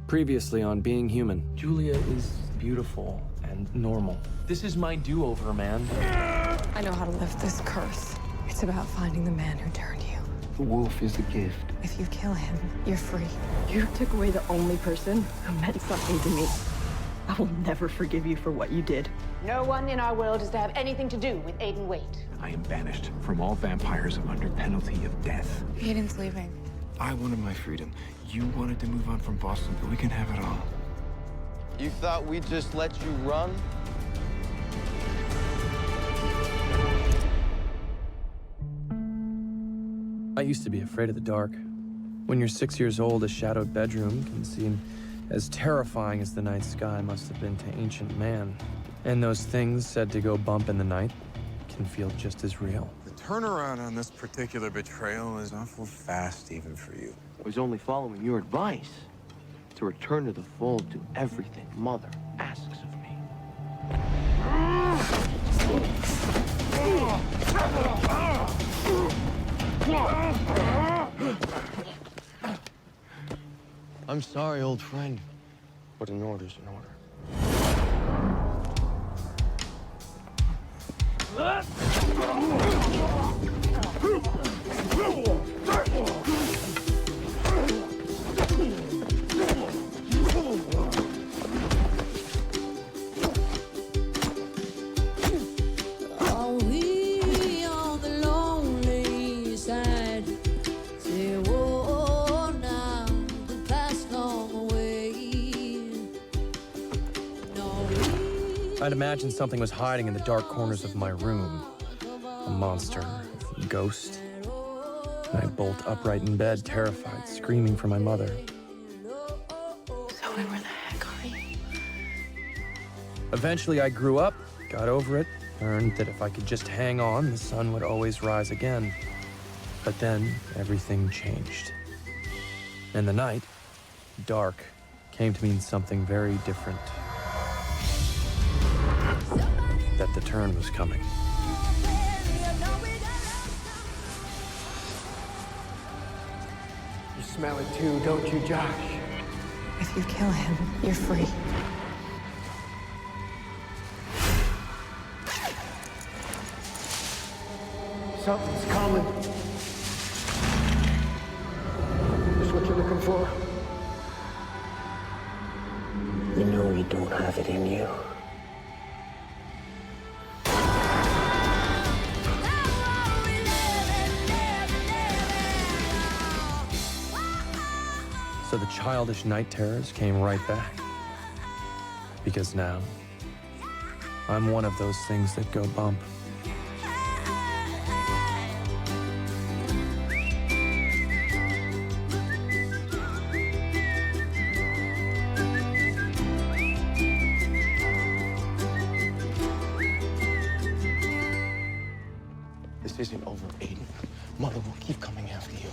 Previously on Being Human. Julia is beautiful and normal. This is my do-over, man. I know how to lift this curse. It's about finding the man who turned you. The wolf is a gift. If you kill him, you're free. You took away the only person who meant something to me. I will never forgive you for what you did. No one in our world is to have anything to do with Aidan Waite. I am banished from all vampires under penalty of death. Aidan's leaving. I wanted my freedom. You wanted to move on from Boston, but we can have it all. You thought we'd just let you run? I used to be afraid of the dark. When you're 6 years old, a shadowed bedroom can seem as terrifying as the night sky must have been to ancient man. And those things said to go bump in the night can feel just as real. The turnaround on this particular betrayal is awful fast, even for you. I was only following your advice to return to the fold, to everything Mother asks of me. I'm sorry, old friend, but an order's an order. Are we on the lonely side? Say, whoa, now the past long away. No, I'd imagined something was hiding in the dark corners of my room. A monster, a ghost. And I bolt upright in bed, terrified, screaming for my mother. Zoe, where the heck are you? Eventually, I grew up, got over it, learned that if I could just hang on, the sun would always rise again. But then, everything changed. And the night, dark, came to mean something very different. That the turn was coming. You smell it too, don't you, Josh? If you kill him, you're free. Something's coming. Just what you're looking for. You know you don't have it in you. So the childish night terrors came right back. Because now, I'm one of those things that go bump. This isn't over, Aidan. Mother will keep coming after you.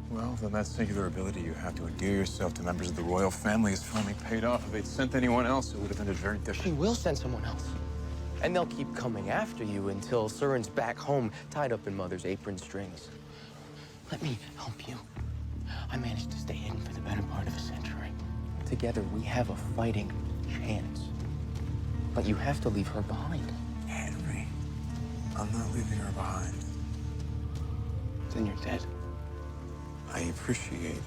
Well, then that singular ability you have to endear yourself to members of the royal family is finally paid off. If they'd sent anyone else, it would have ended very She different. will send someone else. And they'll keep coming after you until Suren's back home, tied up in Mother's apron strings. Let me help you. I managed to stay hidden for the better part of a century. Together, we have a fighting chance. But you have to leave her behind. Henry, I'm not leaving her behind. Then you're dead. I appreciate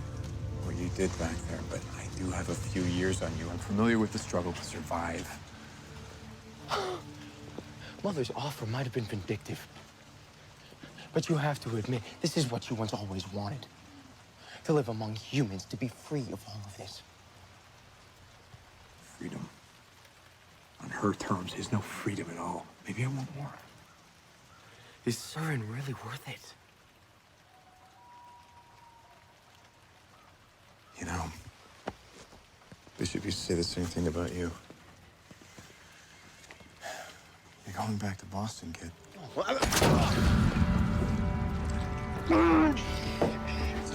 what you did back there, but I do have a few years on you. I'm familiar with the struggle to survive. Mother's offer might have been vindictive. But you have to admit, this is what you once always wanted. To live among humans, to be free of all of this. Freedom. On her terms is no freedom at all. Maybe I want more. Is Suren really worth it? You know, Bishop used to say the same thing about you. You're going back to Boston, kid. It's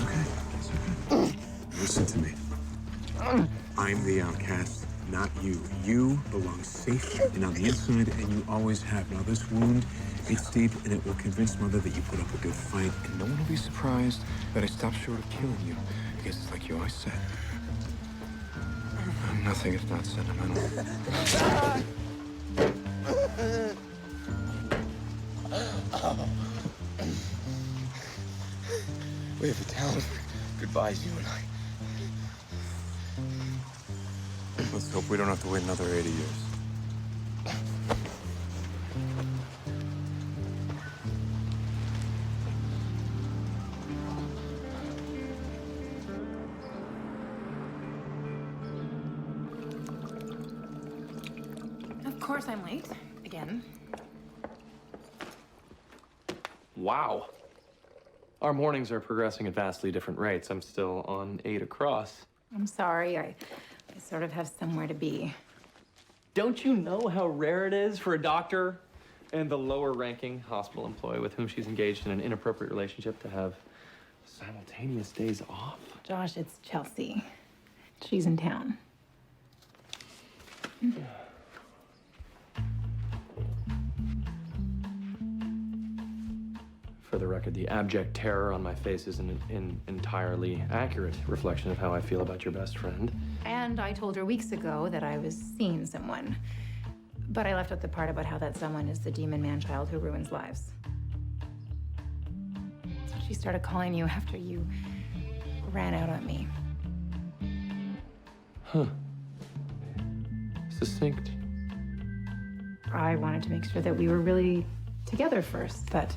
okay. It's okay. Listen to me. I'm the outcast, not you. You belong safe and on the inside, and you always have. Now, this wound, it's deep, and it will convince Mother that you put up a good fight, and no one will be surprised that I stopped short of killing you, because it's like you always said. Nothing if not sentimental. We have a talent for goodbyes, you and I. Let's hope we don't have to wait another 80 years. Of course I'm late. Again. Wow. Our mornings are progressing at vastly different rates. I'm still on 8 across. I'm sorry. I sort of have somewhere to be. Don't you know how rare it is for a doctor and the lower-ranking hospital employee with whom she's engaged in an inappropriate relationship to have simultaneous days off? Josh, it's Chelsea. She's in town. For the record, the abject terror on my face is an entirely accurate reflection of how I feel about your best friend. And I told her weeks ago that I was seeing someone. But I left out the part about how that someone is the demon man-child who ruins lives. So she started calling you after you ran out on me. Huh. Succinct. I wanted to make sure that we were really together first, that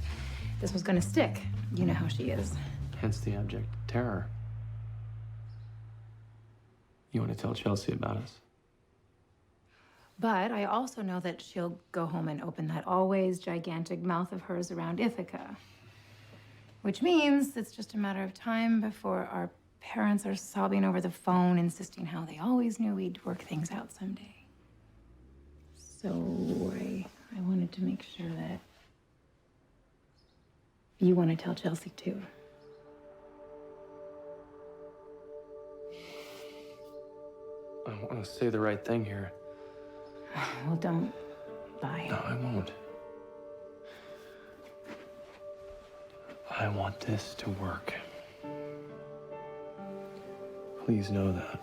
this was gonna stick. You know how she is. Hence the abject terror. You want to tell Chelsea about us? But I also know that she'll go home and open that always gigantic mouth of hers around Ithaca. Which means it's just a matter of time before our parents are sobbing over the phone, insisting how they always knew we'd work things out someday. So I wanted to make sure that you want to tell Chelsea too. I want to say the right thing here. Well, don't lie. No, I won't. I want this to work. Please know that.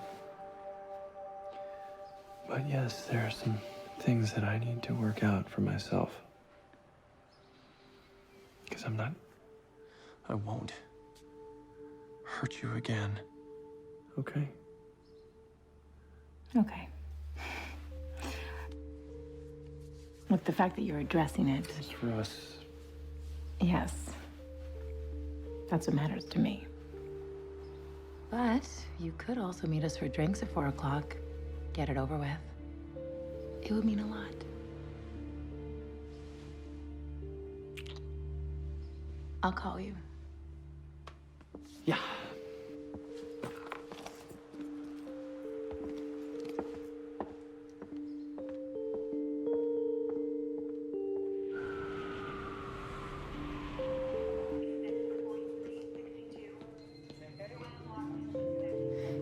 But yes, there are some things that I need to work out for myself. Because I won't hurt you again. Okay? Okay. Look, the fact that you're addressing it. Just for us. Yes. That's what matters to me. But you could also meet us for drinks at 4 o'clock. Get it over with. It would mean a lot. I'll call you. Yeah.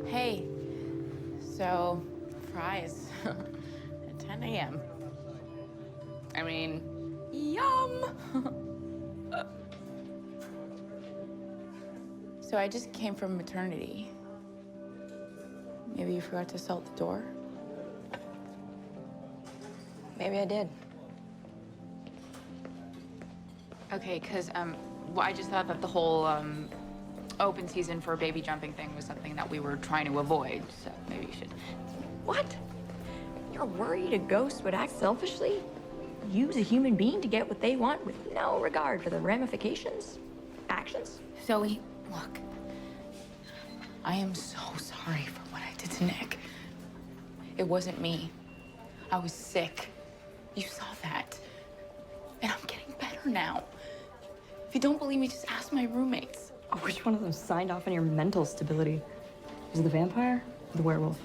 Hey, so fries at 10 a.m. I mean, yum! So I just came from maternity. Maybe you forgot to salt the door? Maybe I did. Okay, because, well, I just thought that the whole, open season for baby jumping thing was something that we were trying to avoid, so maybe you should. What? You're worried a ghost would act selfishly? Use a human being to get what they want with no regard for the ramifications? Actions? Zoe, look. I am so sorry for what I did to Nick. It wasn't me. I was sick. You saw that. And I'm getting better now. If you don't believe me, just ask my roommates. Oh, which one of them signed off on your mental stability? Was it the vampire or the werewolf?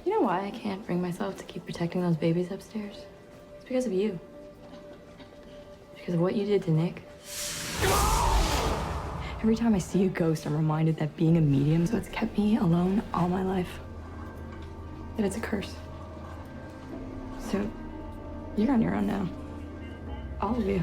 You know why I can't bring myself to keep protecting those babies upstairs? It's because of you. Because of what you did to Nick. Every time I see a ghost, I'm reminded that being a medium is what's kept me alone all my life. That it's a curse. So, you're on your own now. All of you.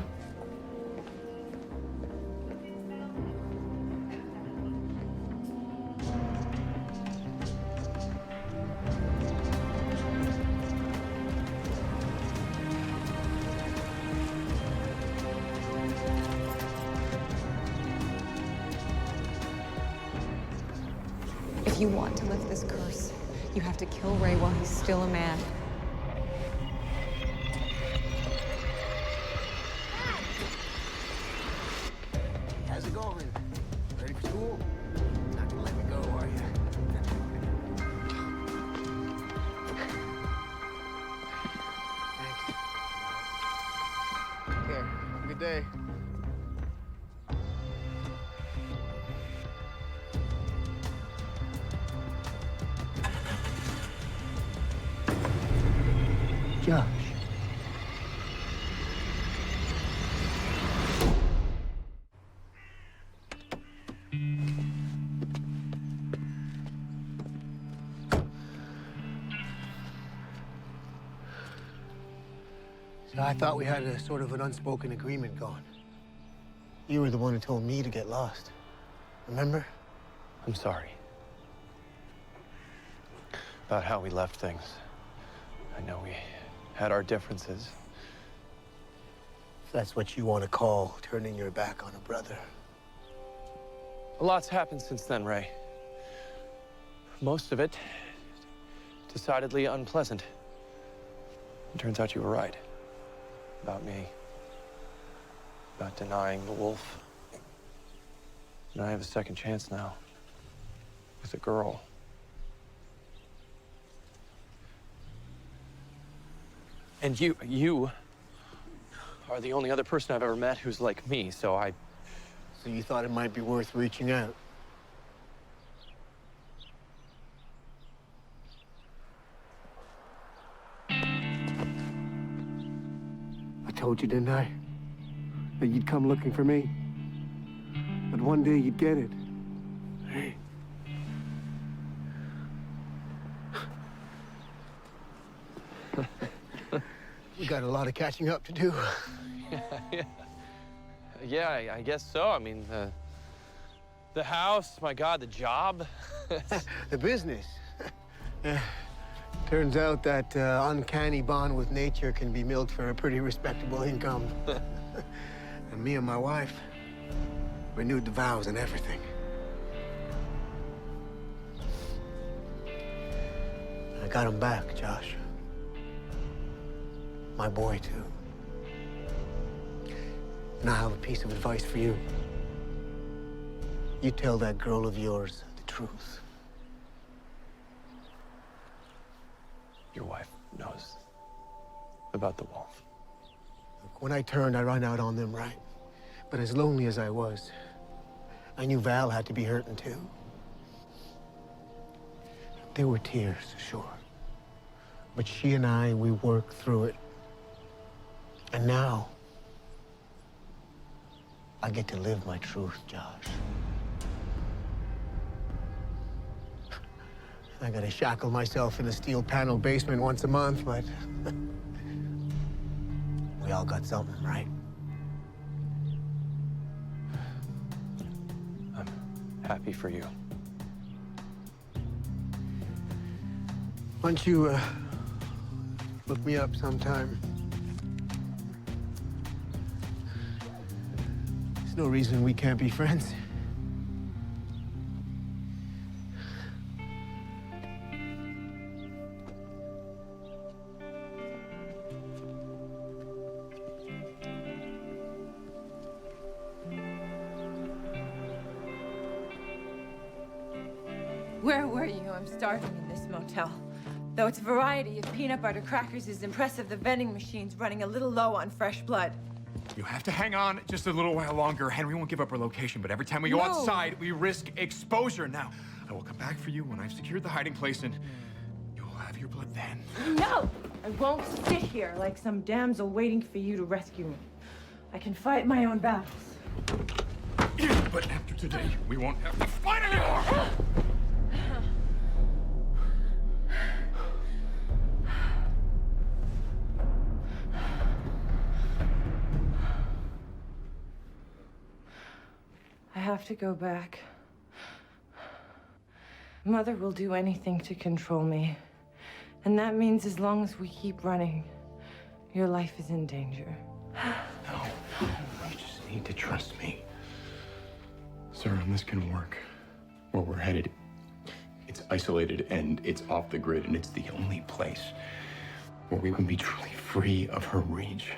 If you want to lift this curse, you have to kill Ray while he's still a man. How's it going? Ready for school? Not gonna let me go, are you? Thanks. Take care. Have a good day. Josh. So I thought we had a sort of an unspoken agreement going. You were the one who told me to get lost. Remember? I'm sorry. About how we left things. I know we had our differences. If that's what you want to call turning your back on a brother. A lot's happened since then, Ray. Most of it decidedly unpleasant. It turns out you were right. About me. About denying the wolf. And I have a second chance now. With a girl. And you are the only other person I've ever met who's like me, so So you thought it might be worth reaching out? I told you, didn't I? That you'd come looking for me. But one day you'd get it. Hey. We got a lot of catching up to do. Yeah, I guess so. I mean, the house, my God, the job. The business. Turns out that uncanny bond with nature can be milked for a pretty respectable income. And me and my wife renewed the vows and everything. I got him back, Josh. My boy, too. And I have a piece of advice for you. You tell that girl of yours the truth. Your wife knows about the wolf. Look, when I turned, I ran out on them, right? But as lonely as I was, I knew Val had to be hurting, too. There were tears, sure. But she and I, we worked through it. And now, I get to live my truth, Josh. I gotta shackle myself in a steel panel basement once a month, but we all got something, right? I'm happy for you. Why don't you look me up sometime? There's no reason we can't be friends. Where were you? I'm starving in this motel. Though its variety of peanut butter crackers is impressive, the vending machine's running a little low on fresh blood. You have to hang on just a little while longer. Henry won't give up our location, but every time we go outside, we risk exposure. Now, I will come back for you when I've secured the hiding place, and you'll have your blood then. No! I won't sit here like some damsel waiting for you to rescue me. I can fight my own battles. Yeah, but after today, we won't have to fight anymore! I have to go back. Mother will do anything to control me. And that means as long as we keep running, your life is in danger. No, you just need to trust me. Suren, this can work. Where we're headed, isolated and it's off the grid, and it's the only place where we can be truly free of her reach.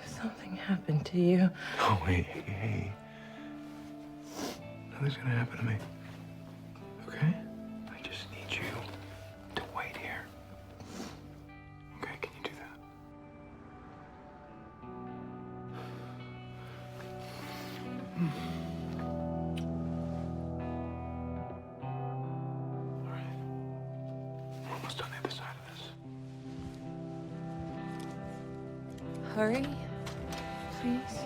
Something happened to you. Oh, hey. Nothing's gonna happen to me. Okay? I just need you to wait here. Okay, can you do that? All right. We're almost on the other side of this. Hurry, please.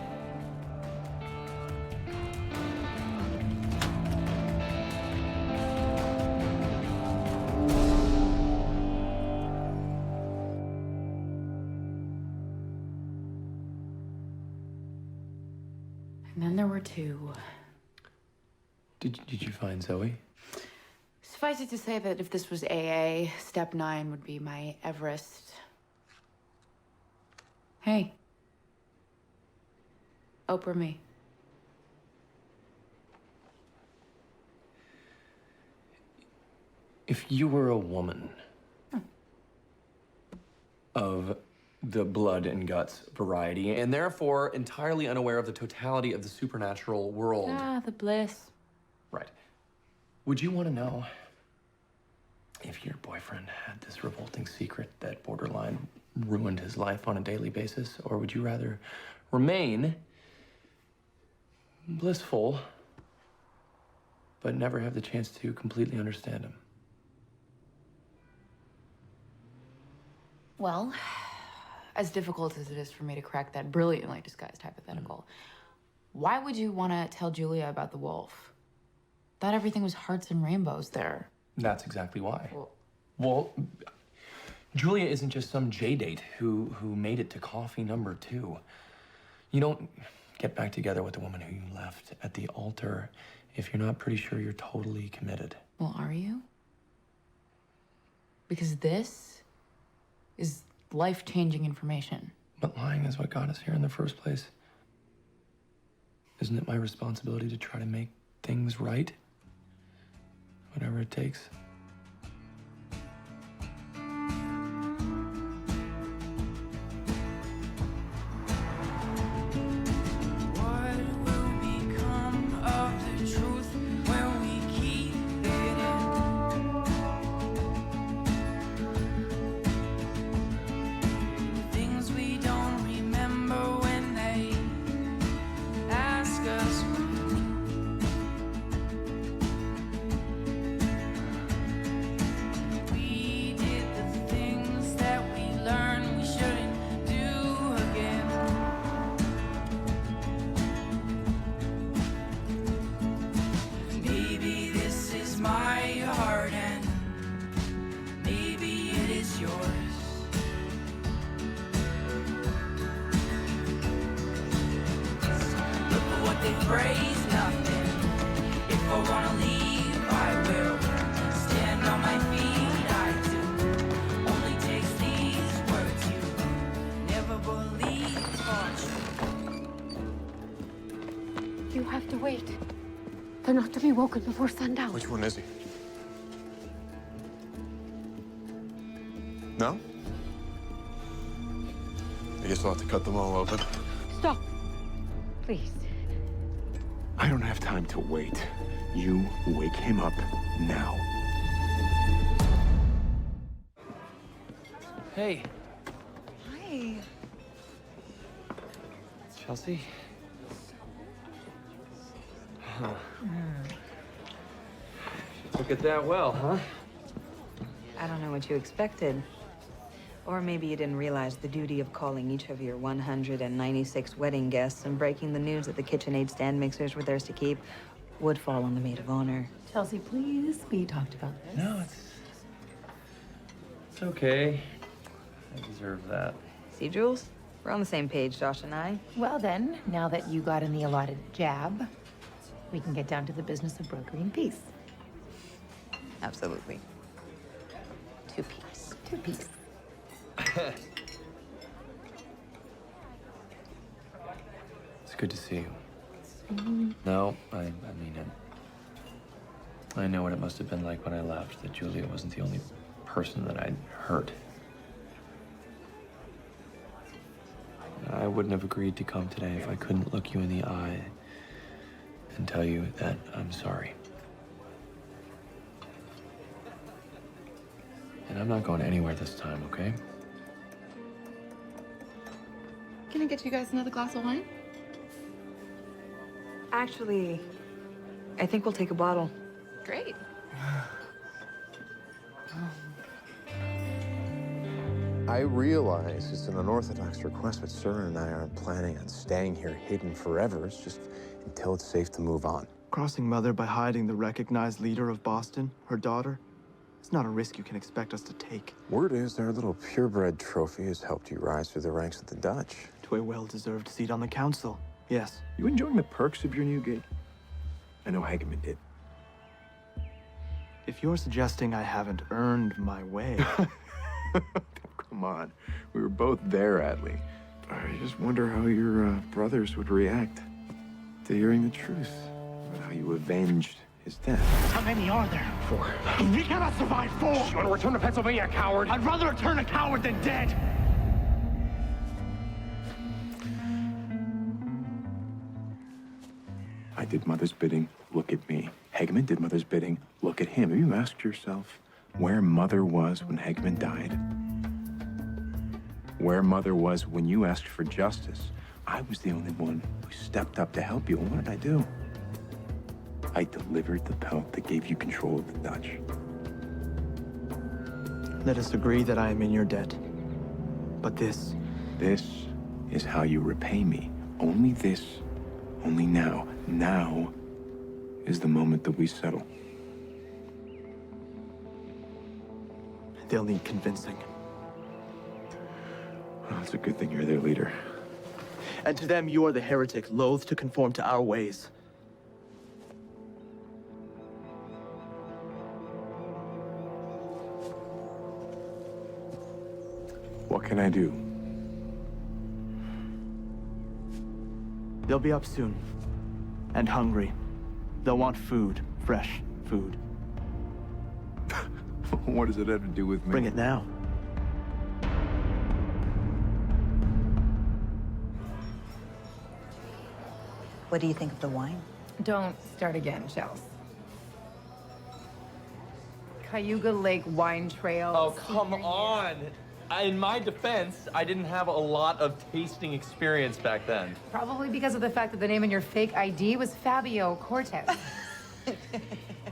And then there were two. Did you find Zoe? Suffice it to say that if this was AA, step 9 would be my Everest. Hey. Oprah me. If you were a woman of the blood and guts variety, and therefore entirely unaware of the totality of the supernatural world. Ah, the bliss. Right. Would you want to know if your boyfriend had this revolting secret that borderline ruined his life on a daily basis? Or would you rather remain blissful, but never have the chance to completely understand him? Well, as difficult as it is for me to crack that brilliantly disguised hypothetical, why would you want to tell Julia about the wolf? Thought everything was hearts and rainbows there. That's exactly why. Well, Julia isn't just some J-date who made it to coffee number 2. You don't get back together with the woman who you left at the altar if you're not pretty sure you're totally committed. Well, are you? Because this is life-changing information. But lying is what got us here in the first place. Isn't it my responsibility to try to make things right? Whatever it takes. You have to wait. They're not to be woken before sundown. Which one is he? No? I guess I'll have to cut them all open. Stop. Please. I don't have time to wait. You wake him up now. Hey. Hi. Chelsea? Huh. Took it that well, huh? I don't know what you expected. Or maybe you didn't realize the duty of calling each of your 196 wedding guests and breaking the news that the KitchenAid stand mixers were theirs to keep would fall on the maid of honor. Chelsea, please. We talked about this. No, it's okay. I deserve that. See, Jules? We're on the same page, Josh and I. Well then, now that you got in the allotted jab, we can get down to the business of brokering peace. Absolutely. Two-piece. Two-piece. It's good to see you. No, I mean it. I know what it must have been like when I left, that Julia wasn't the only person that I'd hurt. I wouldn't have agreed to come today if I couldn't look you in the eye and tell you that I'm sorry. And I'm not going anywhere this time, okay? Can I get you guys another glass of wine? Actually, I think we'll take a bottle. Great. I realize it's an unorthodox request, but Suren and I aren't planning on staying here hidden forever. It's just until it's safe to move on. Crossing Mother by hiding the recognized leader of Boston, her daughter, it's not a risk you can expect us to take. Word is our little purebred trophy has helped you rise through the ranks of the Dutch. To a well-deserved seat on the council, yes. You enjoying the perks of your new gig? I know Hageman did. If you're suggesting I haven't earned my way... Come on. We were both there, Adley. I just wonder how your brothers would react to hearing the truth about how you avenged his death. How many are there? 4. We cannot survive 4! You want to return to Pennsylvania, coward? I'd rather return a coward than dead! I did Mother's bidding. Look at me. Hageman did Mother's bidding. Look at him. Have you asked yourself where Mother was when Hageman died? Where Mother was when you asked for justice? I was the only one who stepped up to help you. And what did I do? I delivered the pelt that gave you control of the Dutch. Let us agree that I am in your debt. But this... This is how you repay me. Only this, only now. Now is the moment that we settle. They'll need convincing. Well, it's a good thing you're their leader. And to them, you are the heretic, loath to conform to our ways. What can I do? They'll be up soon. And hungry. They'll want food. Fresh food. What does it have to do with me? Bring it now. What do you think of the wine? Don't start again, Chels. Cayuga Lake Wine Trail. Oh, come on. In my defense, I didn't have a lot of tasting experience back then. Probably because of the fact that the name in your fake ID was Fabio Cortez.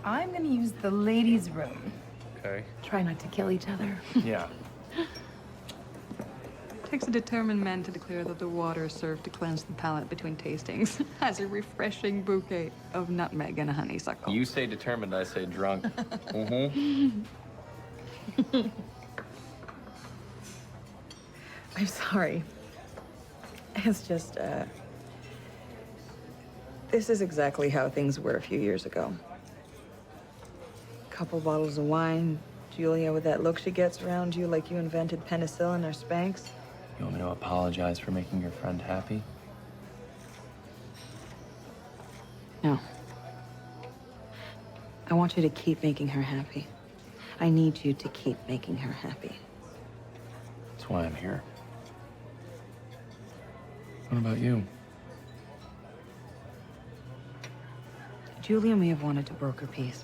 I'm gonna use the ladies' room. Okay. Try not to kill each other. Yeah. Takes a determined man to declare that the water served to cleanse the palate between tastings has a refreshing bouquet of nutmeg and honeysuckle. You say determined, I say drunk. Mm-hmm. I'm sorry. It's just, this is exactly how things were a few years ago. Couple bottles of wine, Julia with that look she gets around you like you invented penicillin or Spanx. You want me to apologize for making your friend happy? No. I want you to keep making her happy. I need you to keep making her happy. That's why I'm here. What about you? Julia may have wanted to broker peace,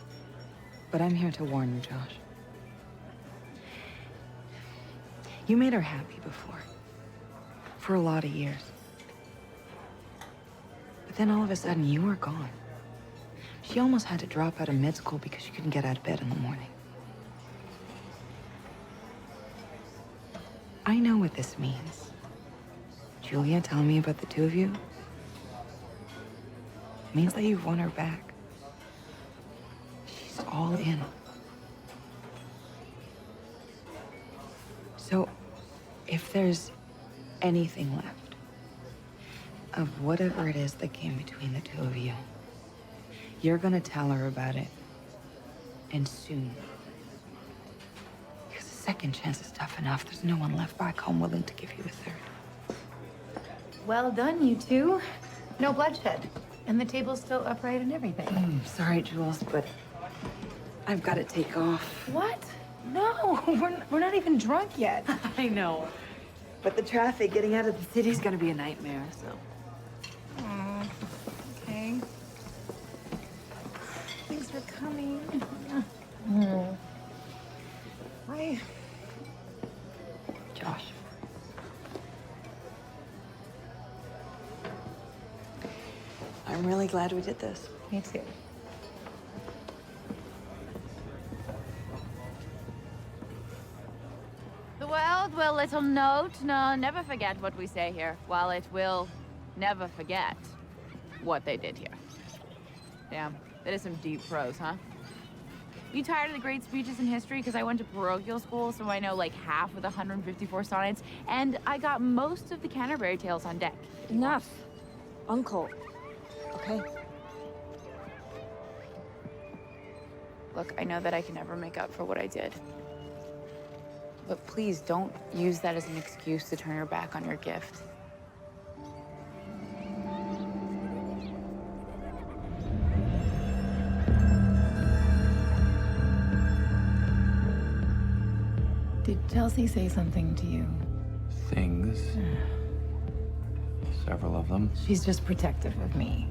but I'm here to warn you, Josh. You made her happy before, for a lot of years. But then all of a sudden, you were gone. She almost had to drop out of med school because she couldn't get out of bed in the morning. I know what this means. Julia telling me about the two of you means that you've won her back. She's all in. So, if there's anything left of whatever it is that came between the two of you, you're gonna tell her about it, and soon. Because a second chance is tough enough. There's no one left back home willing to give you a third. Well done, you two. No bloodshed. And the table's still upright and everything. Sorry, Jules, but I've got to take off. What? No, we're not even drunk yet. I know. But the traffic getting out of the city is going to be a nightmare, so. Okay. Thanks for coming. Hi. Josh. I'm really glad we did this. Me too. The world will little note, no, never forget what we say here, while it will never forget what they did here. Damn, that is some deep prose, huh? You tired of the great speeches in history? Because I went to parochial school, so I know like half of the 154 sonnets, and I got most of the Canterbury Tales on deck. Enough. Uncle. Okay. Look, I know that I can never make up for what I did. But please don't use that as an excuse to turn your back on your gift. Did Chelsea say something to you? Things. Several of them. She's just protective of me.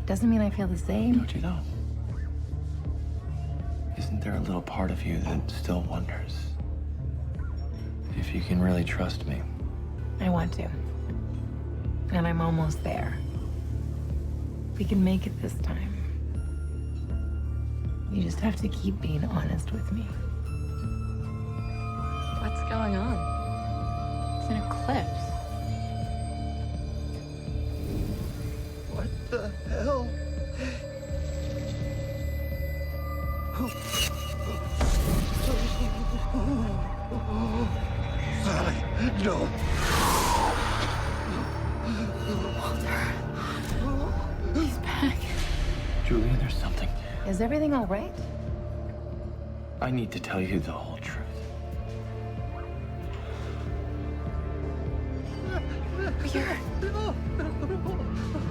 Doesn't mean I feel the same. Don't you though? Isn't there a little part of you that still wonders if you can really trust me? I want to. And I'm almost there. We can make it this time. You just have to keep being honest with me. What's going on? It's an eclipse. What the hell? Sally, no. Walter. He's back. Julia, there's something. Is everything all right? I need to tell you the whole truth. Here.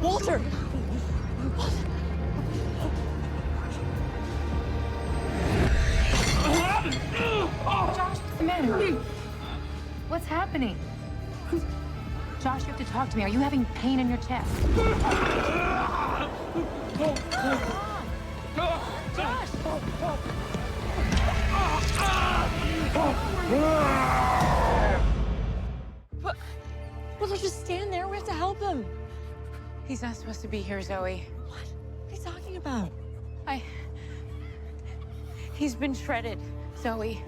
Walter! Josh, what's the matter? What's happening? Josh, you have to talk to me. Are you having pain in your chest? Josh! Well, just stand there. We have to help him. He's not supposed to be here, Zoe. What are you talking about? He's been shredded, Zoe.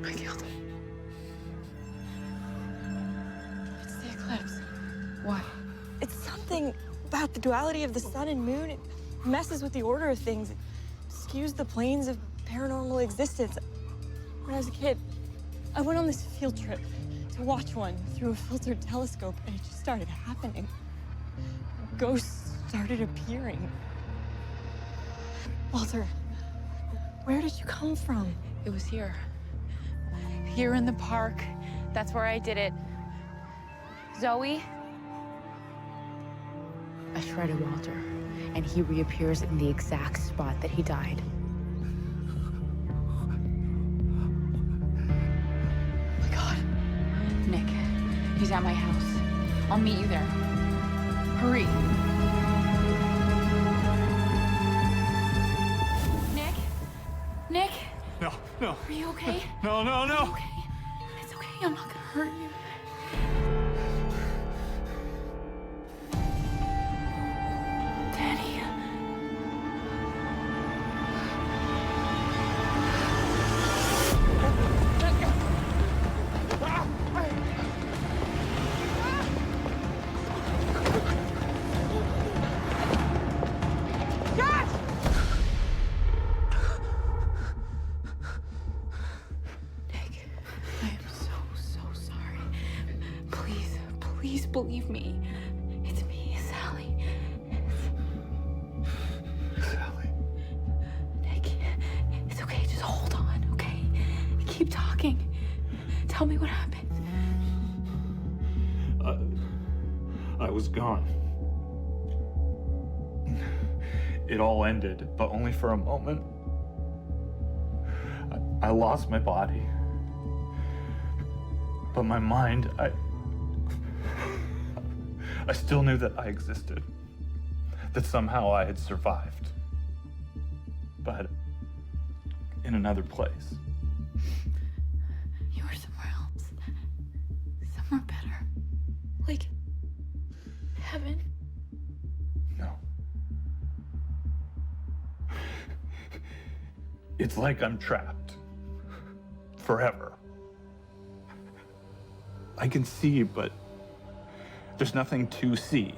I killed him. It's the eclipse. What? It's something about the duality of the sun and moon. It messes with the order of things. It skews the planes of paranormal existence. When I was a kid, I went on this field trip to watch one through a filtered telescope, and it just started happening. Ghosts started appearing. Walter, where did you come from? It was here. Here in the park. That's where I did it. Zoe? I shredded Walter, and he reappears in the exact spot that he died. Oh my God. Nick, he's at my house. I'll meet you there. Hurry. Nick? No. Are you okay? No. Are you okay? It's okay. I'm not gonna hurt you. Daddy. Please believe me. It's me, Sally. Sally. Nick, it's okay. Just hold on, okay? Keep talking. Tell me what happened. I was gone. it all ended, but only for a moment. I lost my body. But my mind, I still knew that I existed. That somehow I had survived. But in another place. You were somewhere else. Somewhere better. Like heaven. No. It's like I'm trapped. Forever. I can see, but there's nothing to see.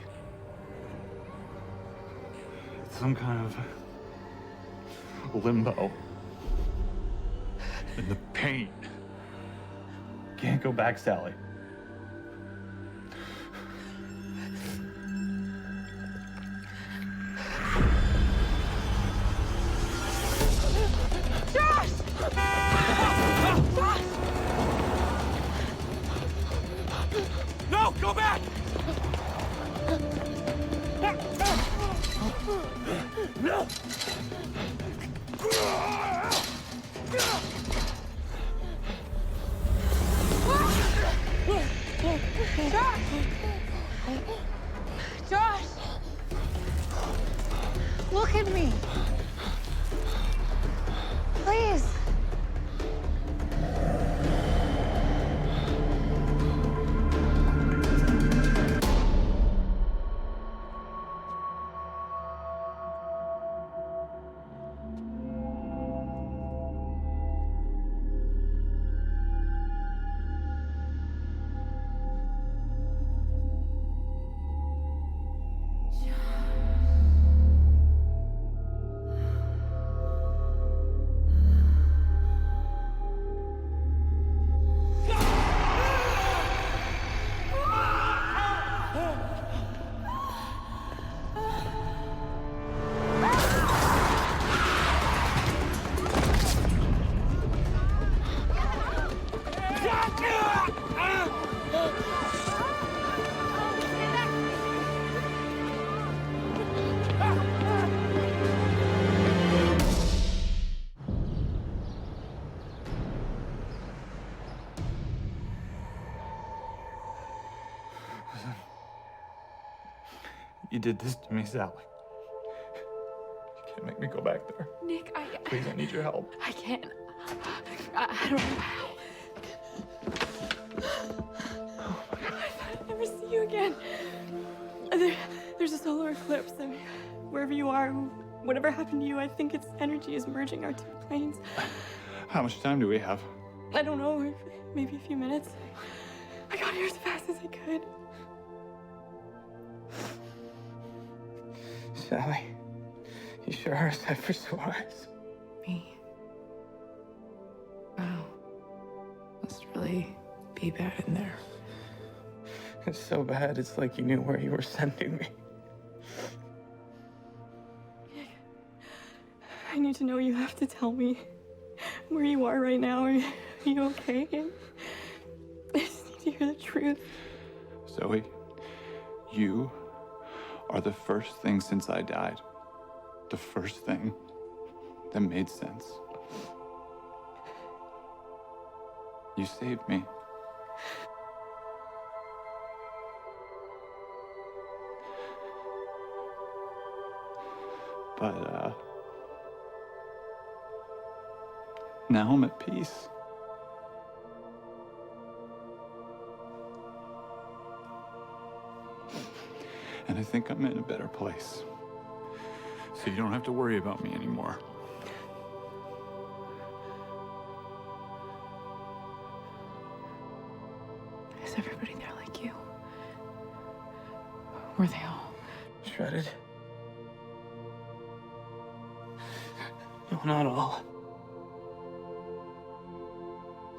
It's some kind of limbo. And the pain. Can't go back, Sally. Josh! Josh! No, go back! No! Josh! Josh! Look at me! Please! You did this to me, Sally. You can't make me go back there. Nick, Please, I need your help. I can't. I don't know how. I thought I'd never see you again. There's a solar eclipse, and wherever you are, whatever happened to you, I think its energy is merging our two planes. How much time do we have? I don't know, maybe a few minutes. I got here as fast as I could. Sally, you sure are set for sore eyes. Me? Wow. Must really be bad in there. It's so bad, it's like you knew where you were sending me. I need to know. You have to tell me where you are right now. Are you okay? I just need to hear the truth. Zoe, you are the first thing since I died. The first thing that made sense. You saved me. But, now I'm at peace. And I think I'm in a better place. So you don't have to worry about me anymore. Is everybody there like you? Were they all shredded? No, not all.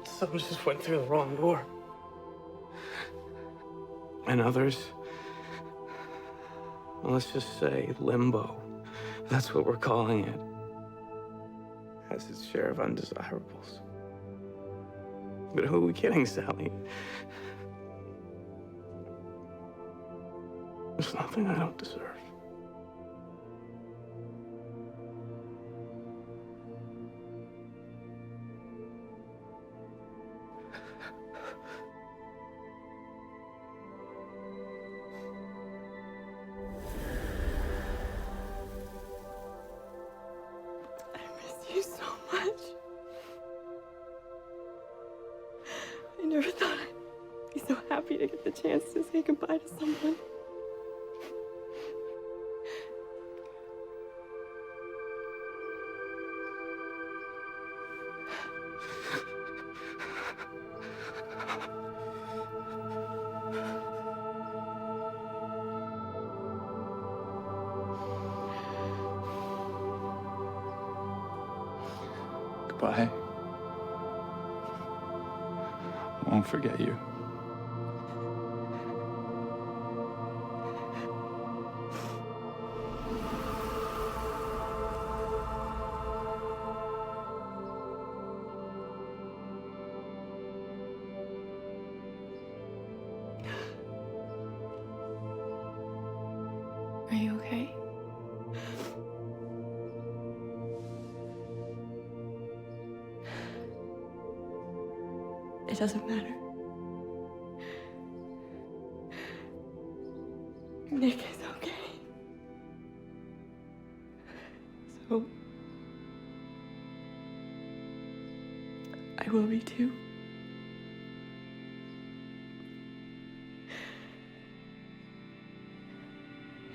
Some just went through the wrong door. And others, well, let's just say limbo. That's what we're calling it. Has its share of undesirables. But who are we kidding, Sally? There's nothing I don't deserve. happy to get the chance to say goodbye to someone. Goodbye. I won't forget you. Are you okay? It doesn't matter. Nick is okay. So, I will be too.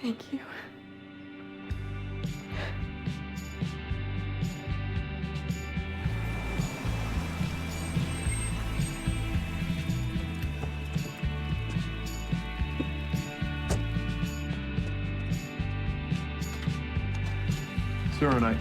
Thank you. Suren, I...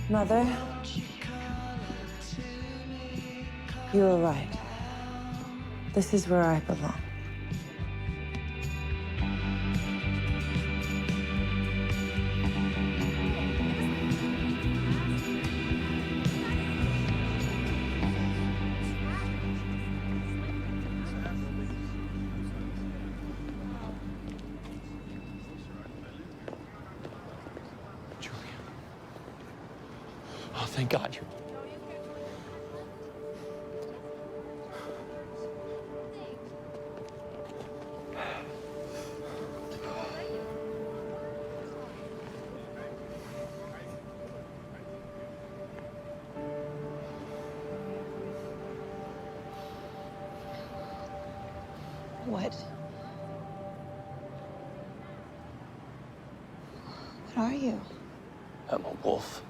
Mother, you were right. This is where I belong. Oh, thank God you. What? What are you? I'm a wolf.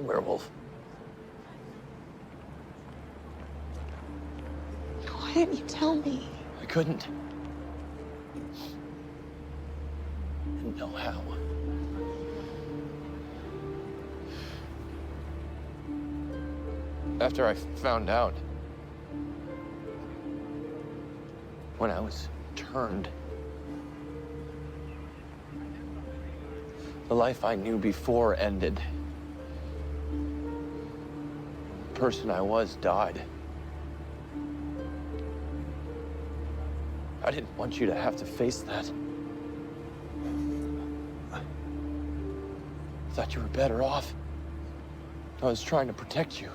A werewolf. Why didn't you tell me? I couldn't. Didn't know how. After I found out, when I was turned, the life I knew before ended. The person I was died. I didn't want you to have to face that. I thought you were better off. I was trying to protect you.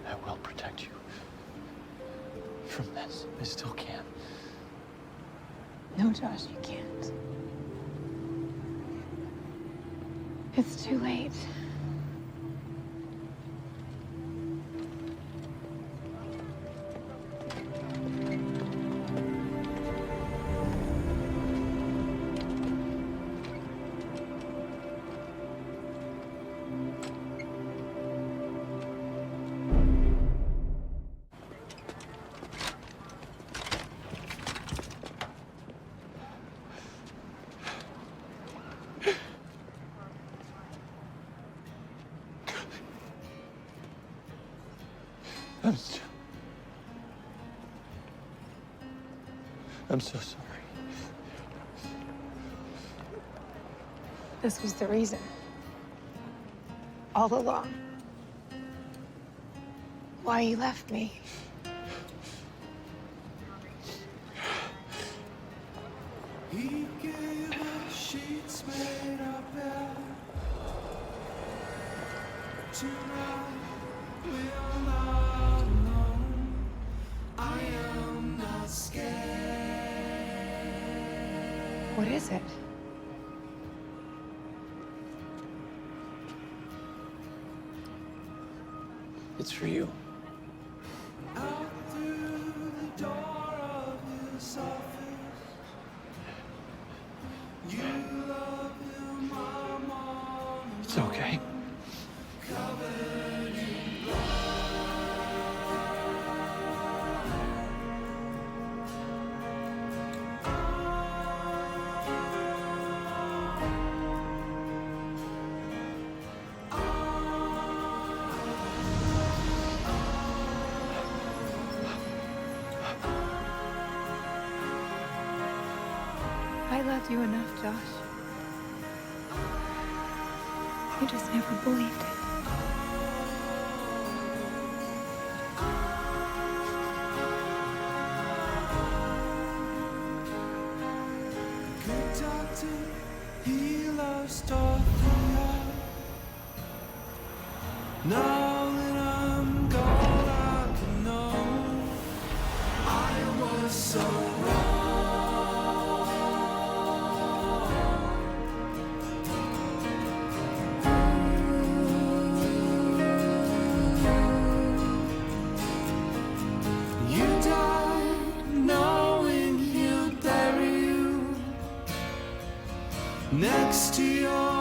I will protect you from this. I still can. No, Josh, you can't. It's too late. I'm so sorry. This was the reason. all along. Why you left me. He gave us sheets made of bed. Tonight we're not alone. I am not scared. What is it? It's for you. Out through the door of his office. You love him, I'm on. It's okay. Covered in blood. I loved you enough, Josh. You just never believed it. Good doctor, he loves Dorothea. Now that I'm gone, I can know I was so wrong. You died knowing he'll bury you next to your